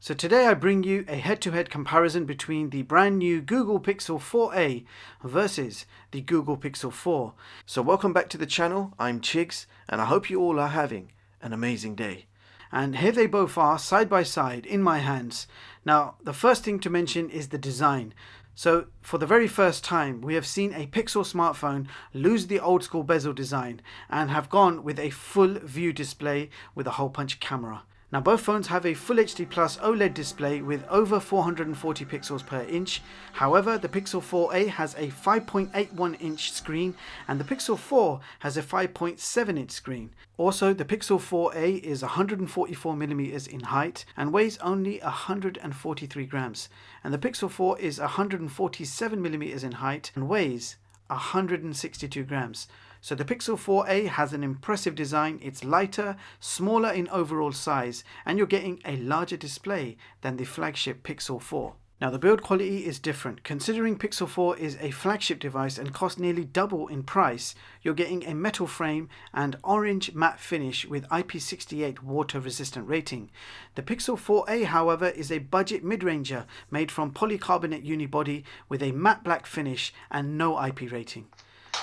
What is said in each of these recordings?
So today I bring you a head-to-head comparison between the brand new Google Pixel 4a versus the Google Pixel 4. So welcome back to the channel, I'm Chigs, and I hope you all are having an amazing day. And here they both are, side by side, in my hands. Now, the first thing to mention is the design. So, for the very first time, we have seen a Pixel smartphone lose the old school bezel design and have gone with a full view display with a hole punch camera. Now both phones have a Full HD Plus OLED display with over 440 pixels per inch. However, the Pixel 4a has a 5.81 inch screen and the Pixel 4 has a 5.7 inch screen. Also, the Pixel 4a is 144mm in height and weighs only 143 grams. And the Pixel 4 is 147mm in height and weighs 162 grams. So the Pixel 4a has an impressive design. It's lighter, smaller in overall size, and you're getting a larger display than the flagship Pixel 4. Now the build quality is different. Considering Pixel 4 is a flagship device and costs nearly double in price, you're getting a metal frame and orange matte finish with IP68 water resistant rating. The Pixel 4a, however, is a budget mid-ranger made from polycarbonate unibody with a matte black finish and no IP rating.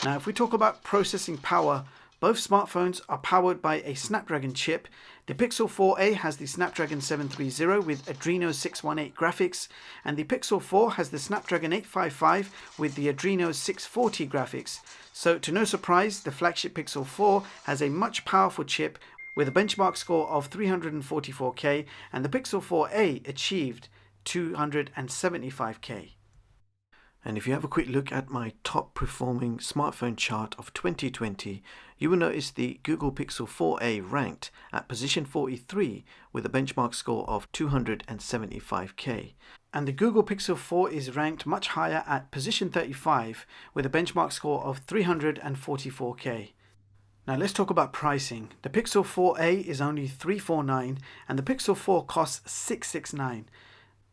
Now, if we talk about processing power, both smartphones are powered by a Snapdragon chip. The Pixel 4a has the Snapdragon 730 with Adreno 618 graphics, and the Pixel 4 has the Snapdragon 855 with the Adreno 640 graphics. So, to no surprise, the flagship Pixel 4 has a much powerful chip with a benchmark score of 344K, and the Pixel 4a achieved 275K. And if you have a quick look at my top performing smartphone chart of 2020, you will notice the Google Pixel 4a ranked at position 43 with a benchmark score of 275K. And the Google Pixel 4 is ranked much higher at position 35 with a benchmark score of 344K. Now let's talk about pricing. The Pixel 4a is only $349 and the Pixel 4 costs $669.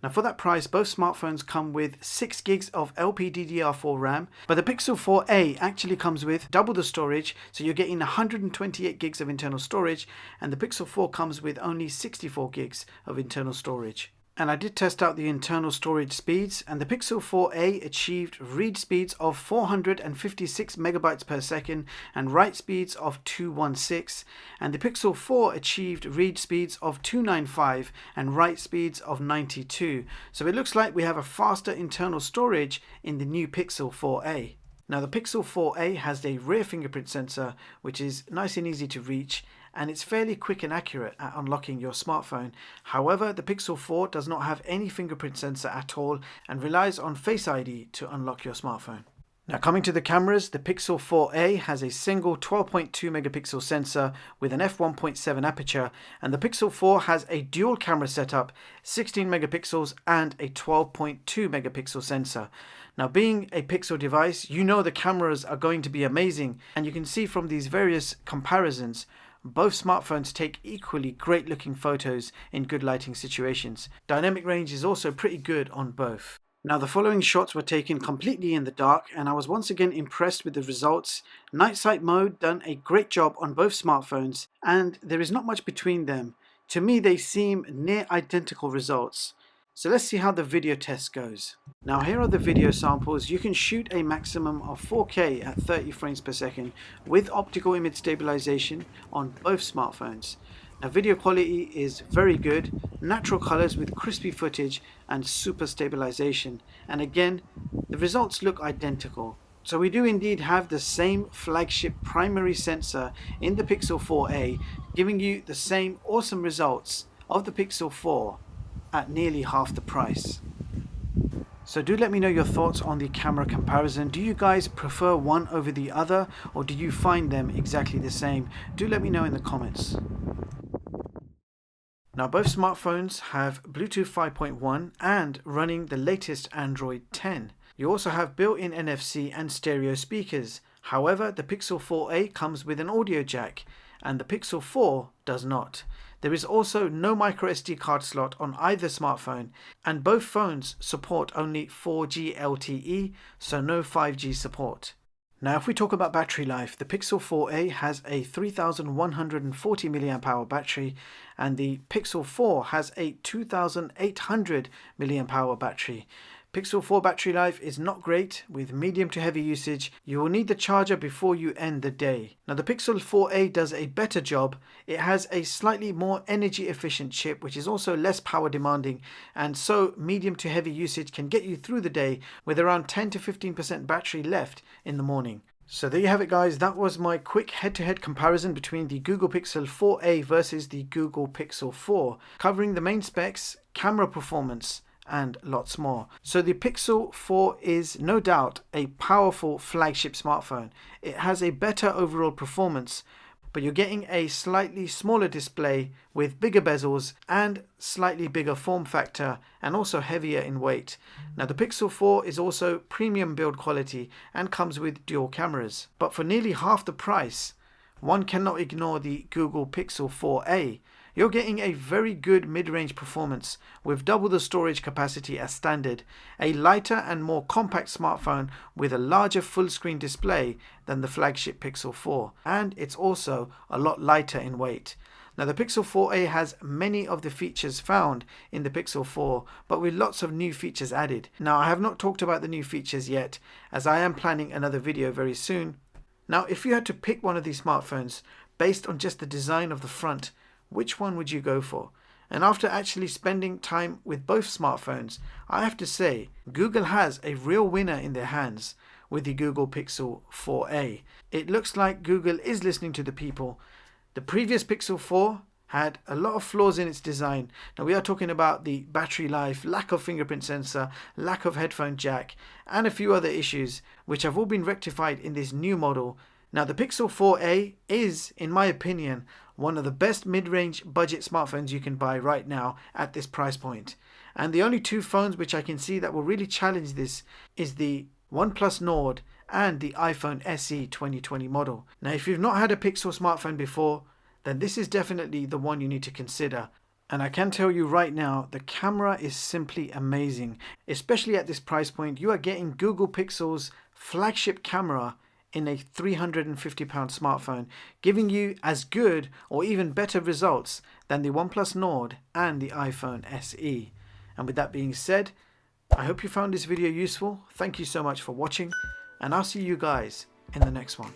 Now for that price, both smartphones come with 6 gigs of LPDDR4 RAM, but the Pixel 4a actually comes with double the storage, so you're getting 128 gigs of internal storage, and the Pixel 4 comes with only 64 gigs of internal storage. And I did test out the internal storage speeds, and the Pixel 4a achieved read speeds of 456 megabytes per second and write speeds of 216, and the Pixel 4 achieved read speeds of 295 and write speeds of 92. So it looks like we have a faster internal storage in the new Pixel 4a. Now the Pixel 4a has a rear fingerprint sensor which is nice and easy to reach, and it's fairly quick and accurate at unlocking your smartphone. However, the Pixel 4 does not have any fingerprint sensor at all and relies on Face ID to unlock your smartphone. Now coming to the cameras, the Pixel 4a has a single 12.2 megapixel sensor with an f1.7 aperture, and the Pixel 4 has a dual camera setup, 16 megapixels and a 12.2 megapixel sensor. Now being a Pixel device, you know the cameras are going to be amazing, and you can see from these various comparisons, both smartphones take equally great looking photos in good lighting situations. Dynamic range is also pretty good on both. Now the following shots were taken completely in the dark, and I was once again impressed with the results. Night sight mode done a great job on both smartphones, and there is not much between them. To me they seem near identical results. So let's see how the video test goes. Now here are the video samples. You can shoot a maximum of 4K at 30 frames per second with optical image stabilization on both smartphones. Now video quality is very good, natural colors with crispy footage and super stabilization. And again, the results look identical. So we do indeed have the same flagship primary sensor in the Pixel 4a, giving you the same awesome results of the Pixel 4 at nearly half the price. So do let me know your thoughts on the camera comparison. Do you guys prefer one over the other, or do you find them exactly the same? Do let me know in the comments. Now both smartphones have Bluetooth 5.1 and running the latest Android 10. You also have built-in NFC and stereo speakers. However, the Pixel 4a comes with an audio jack and the Pixel 4 does not. There is also no microSD card slot on either smartphone, and both phones support only 4G LTE, so no 5G support. Now, if we talk about battery life, the Pixel 4a has a 3140 mAh battery, and the Pixel 4 has a 2800 mAh battery. Pixel 4 battery life is not great. With medium to heavy usage, you will need the charger before you end the day. Now, the Pixel 4a does a better job. It has a slightly more energy efficient chip, which is also less power demanding, and so medium to heavy usage can get you through the day with around 10 to 15% battery left in the morning. So there you have it, guys. That was my quick head-to-head comparison between the Google Pixel 4a versus the Google Pixel 4, covering the main specs, camera performance, and lots more. So the Pixel 4 is no doubt a powerful flagship smartphone. It has a better overall performance, but you're getting a slightly smaller display with bigger bezels and slightly bigger form factor, and also heavier in weight. Now, the Pixel 4 is also premium build quality and comes with dual cameras, but for nearly half the price, one cannot ignore the Google Pixel 4a. You're getting a very good mid-range performance with double the storage capacity as standard, a lighter and more compact smartphone with a larger full-screen display than the flagship Pixel 4, and it's also a lot lighter in weight. Now, the Pixel 4a has many of the features found in the Pixel 4, but with lots of new features added. Now, I have not talked about the new features yet, as I am planning another video very soon. Now, if you had to pick one of these smartphones based on just the design of the front, which one would you go for? And after actually spending time with both smartphones, I have to say Google has a real winner in their hands with the Google Pixel 4a. It looks like Google is listening to the people. The previous Pixel 4 had a lot of flaws in its design. Now, we are talking about the battery life, lack of fingerprint sensor, lack of headphone jack, and a few other issues which have all been rectified in this new model. Now, the Pixel 4a is, in my opinion, one of the best mid-range budget smartphones you can buy right now at this price point. And the only two phones which I can see that will really challenge this is the OnePlus Nord and the iPhone SE 2020 model. Now, if you've not had a Pixel smartphone before, then this is definitely the one you need to consider. And I can tell you right now, the camera is simply amazing. Especially at this price point, you are getting Google Pixel's flagship camera in a £350 smartphone, giving you as good or even better results than the OnePlus Nord and the iPhone SE. And with that being said, I hope you found this video useful. Thank you so much for watching, and I'll see you guys in the next one.